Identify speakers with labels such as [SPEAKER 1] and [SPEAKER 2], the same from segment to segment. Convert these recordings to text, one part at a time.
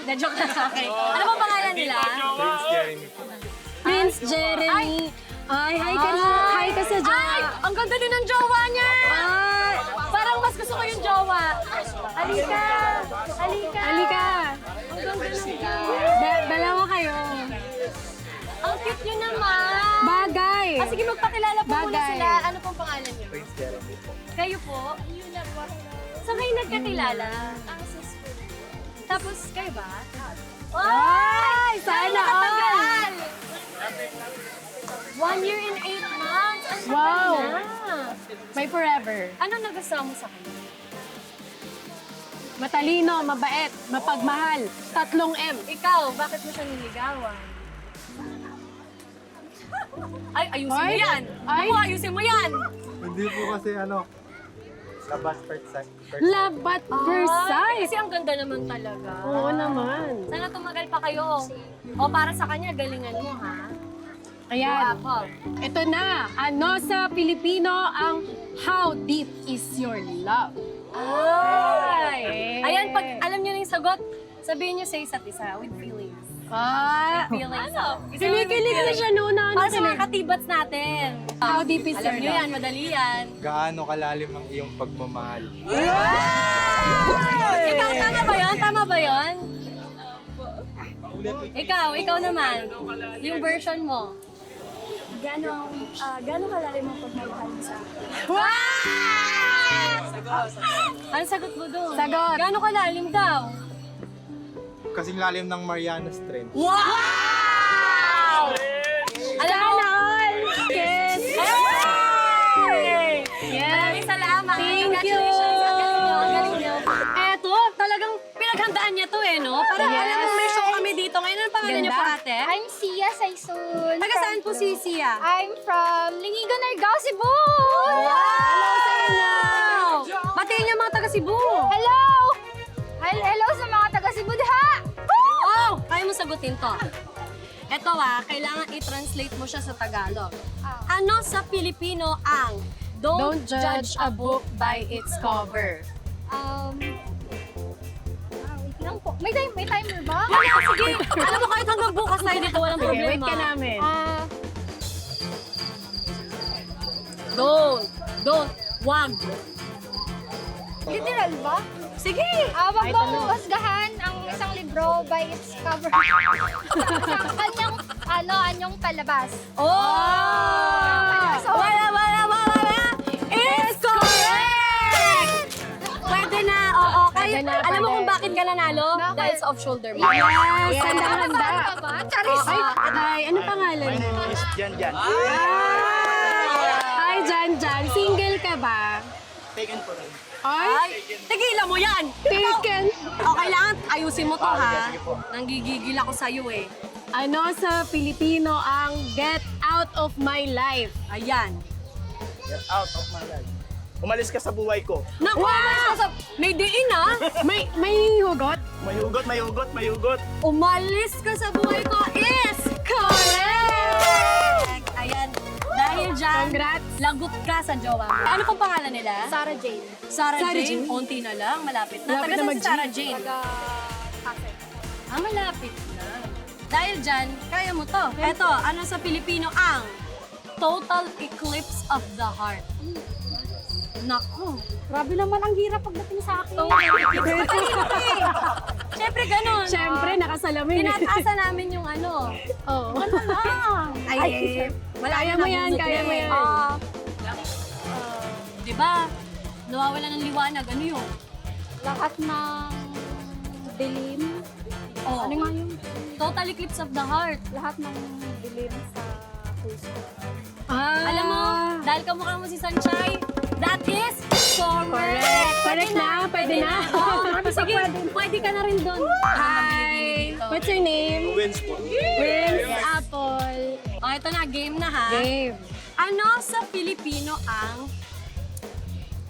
[SPEAKER 1] Na-joke lang. Okay. Ano ba pangalan nila?
[SPEAKER 2] Prince Jeremy po.
[SPEAKER 3] Prince Jeremy. Ay, hi ka na. Hi ka sa jowa.
[SPEAKER 1] Ay! Ang ganda din ng jowa niya!
[SPEAKER 3] Ay,
[SPEAKER 1] Parang mas gusto ko yung jowa. Halika! Halika!
[SPEAKER 3] halika.
[SPEAKER 1] Ang ganda ng jowa.
[SPEAKER 3] Dalawa kayo.
[SPEAKER 1] Ang cute nyo naman!
[SPEAKER 3] Bagay.
[SPEAKER 1] Ah, sige, magpakilala po muna
[SPEAKER 3] Bagay.
[SPEAKER 1] sila. Ano pong pangalan niyo?
[SPEAKER 2] Prince Jeremy po.
[SPEAKER 1] Kayo po? Saan kayo nagkakilala? Tapos, kayo ba?
[SPEAKER 3] Ay, sana all.
[SPEAKER 1] 1 year and 8 months. Ang tagal
[SPEAKER 3] Wow.
[SPEAKER 1] na.
[SPEAKER 3] May forever.
[SPEAKER 1] Ano nagustuhan mo sa kanya?
[SPEAKER 3] Matalino, mabait, mapagmahal. 3 M.
[SPEAKER 1] Ikaw, bakit mo siya niligawan? Ay, ayusin mo
[SPEAKER 3] Ay.
[SPEAKER 1] yan!
[SPEAKER 3] Ay.
[SPEAKER 1] Ako, ayusin mo yan!
[SPEAKER 2] Hindi po kasi labas first sight.
[SPEAKER 3] Love at first
[SPEAKER 1] Ay,
[SPEAKER 3] sight.
[SPEAKER 1] kasi ang ganda naman talaga.
[SPEAKER 3] Oo naman.
[SPEAKER 1] Sana tumagal pa kayo. O para sa kanya, galingan mo, ha?
[SPEAKER 3] Ayan.
[SPEAKER 1] Ako.
[SPEAKER 3] Ito na. Ano sa Pilipino ang how deep is your love?
[SPEAKER 1] Ay! Ayan, pag alam niyo na yung sagot, sabihin niyo sa isa't isa with feelings.
[SPEAKER 3] Ah,
[SPEAKER 1] Feelings. Ano?
[SPEAKER 3] kinikilig na siya noon na
[SPEAKER 1] Para sa mga katibats natin.
[SPEAKER 3] How deep is
[SPEAKER 1] Alam
[SPEAKER 3] your
[SPEAKER 1] niyo
[SPEAKER 3] love?
[SPEAKER 1] yan, madali yan.
[SPEAKER 2] Gaano kalalim ang iyong pagmamahal?
[SPEAKER 1] Ikaw, tama ba yun? Tama ba yun? Ikaw naman. Yung version mo.
[SPEAKER 4] Gano'ng kalalim ang pagmamahal mo sa akin?
[SPEAKER 1] Ano sagot mo doon?
[SPEAKER 3] Sagot.
[SPEAKER 1] Gano'ng kalalim daw?
[SPEAKER 2] Kasing lalim ng Mariana Trench.
[SPEAKER 1] Wow! Alam mo?
[SPEAKER 3] Yes.
[SPEAKER 1] Hey!
[SPEAKER 3] Yes.
[SPEAKER 1] Maraming salamat.
[SPEAKER 3] Thank you.
[SPEAKER 1] Congratulations. Ang galing niyo. Ang galing niyo. Eto, talagang pinaghandaan niya to eh, no? Para
[SPEAKER 3] Yes.
[SPEAKER 1] alam mo may show kami dito. Ngayon, ano pangalan niyo po,
[SPEAKER 3] Ganda.
[SPEAKER 1] ate?
[SPEAKER 4] I'm Sia Saisun.
[SPEAKER 1] Taga saan po si Sia?
[SPEAKER 4] I'm from Lingigo, Nargao, Cebu!
[SPEAKER 1] Wow! Batiin niyo mga taga Cebu.
[SPEAKER 4] Hello! Hello sa mga taga Cebu diha!
[SPEAKER 1] Wow! Kaya mo sagutin to. Ito kailangan i-translate mo siya sa Tagalog. Ano sa Pilipino ang
[SPEAKER 3] Don't judge a book by its cover.
[SPEAKER 4] Wait lang po. May timer ba?
[SPEAKER 1] Wala, sige. Alam mo, kahit hanggang bukas tayo dito, walang
[SPEAKER 3] Sige,
[SPEAKER 1] problema.
[SPEAKER 3] wait ka namin.
[SPEAKER 1] Wag.
[SPEAKER 4] Literal ba?
[SPEAKER 1] Sige.
[SPEAKER 4] Wag mong husgahan ang isang libro by its cover. Sa anyong palabas.
[SPEAKER 1] Oh!
[SPEAKER 4] So-
[SPEAKER 1] Wala. It's correct! Pwede na, oo.
[SPEAKER 3] Pwede na,
[SPEAKER 1] Alam mo
[SPEAKER 3] pwede.
[SPEAKER 1] kung bakit ka nanalo?
[SPEAKER 4] Bakit?
[SPEAKER 1] Dahil sa off-shoulder mo.
[SPEAKER 3] Yes, handa-handa.
[SPEAKER 4] Ano ba? Charis!
[SPEAKER 3] Ay, ano pangalan mo?
[SPEAKER 2] is Jan Jan.
[SPEAKER 3] Hi, Jan. Single ka ba?
[SPEAKER 2] Taken po rin.
[SPEAKER 3] Ay,
[SPEAKER 1] Ay, tigilan mo yan!
[SPEAKER 3] taken.
[SPEAKER 1] O, kailangan ayusin mo to, ha?
[SPEAKER 2] sige po.
[SPEAKER 1] Nanggigigil ako sa'yo, eh.
[SPEAKER 3] Ano sa Pilipino ang get out of my life?
[SPEAKER 1] Ayan.
[SPEAKER 2] Get out of my life. Umalis ka sa buhay ko.
[SPEAKER 1] Naku, may diin, ha?
[SPEAKER 3] May hugot?
[SPEAKER 2] May hugot, may hugot, may hugot.
[SPEAKER 1] Umalis ka sa buhay ko is correct! Ayan. Dahil dyan,
[SPEAKER 3] Congrats.
[SPEAKER 1] lagot ka sa jowa mo. Ano pong pangalan nila?
[SPEAKER 4] Sarah Jane.
[SPEAKER 1] Sarah
[SPEAKER 3] Sarah
[SPEAKER 1] Jane.
[SPEAKER 3] Jane.
[SPEAKER 1] Konti na lang, malapit na.
[SPEAKER 3] Malapit
[SPEAKER 1] Taga
[SPEAKER 3] na
[SPEAKER 1] saan si
[SPEAKER 3] mag-G.
[SPEAKER 1] Sarah Jane?
[SPEAKER 4] Pasay.
[SPEAKER 1] Malapit na. Dahil dyan, kaya mo to. Eto, ano sa Pilipino ang total eclipse of the heart? Naku.
[SPEAKER 4] Grabe naman ang hirap pagdating sa akin.
[SPEAKER 1] Total eclipse. Siyempre ganun.
[SPEAKER 3] Siyempre, nakasalamin.
[SPEAKER 1] Tinataasa namin yung ano.
[SPEAKER 3] Oo.
[SPEAKER 1] Ano lang. Ay, wala
[SPEAKER 3] Kaya mo yan, kaya mo yan.
[SPEAKER 1] Di ba? Nawawala ng liwanag. Ano yun?
[SPEAKER 4] Lahat ng dilim.
[SPEAKER 1] Oh.
[SPEAKER 4] Ano nga yun?
[SPEAKER 1] Total eclipse of the heart.
[SPEAKER 4] Lahat ng dilim sa puso.
[SPEAKER 1] Alam mo, dahil kamukha mo si Sanchay, that is correct.
[SPEAKER 3] Correct na, pwede na.
[SPEAKER 1] Oh, sige, pwede ka na rin doon.
[SPEAKER 3] Hi. What's your name?
[SPEAKER 2] Wins po.
[SPEAKER 3] Prince Apple.
[SPEAKER 1] Oh, ito na, game na ha.
[SPEAKER 3] Dave.
[SPEAKER 1] Ano sa Filipino ang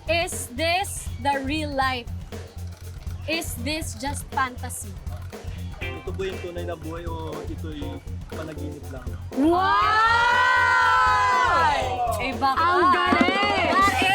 [SPEAKER 1] is this the real life? Is this just fantasy?
[SPEAKER 5] Ito ba yung tunay na buhay o ito'y panaginip lang?
[SPEAKER 3] Wow!
[SPEAKER 1] Eh baka.
[SPEAKER 3] Ang galing!
[SPEAKER 1] That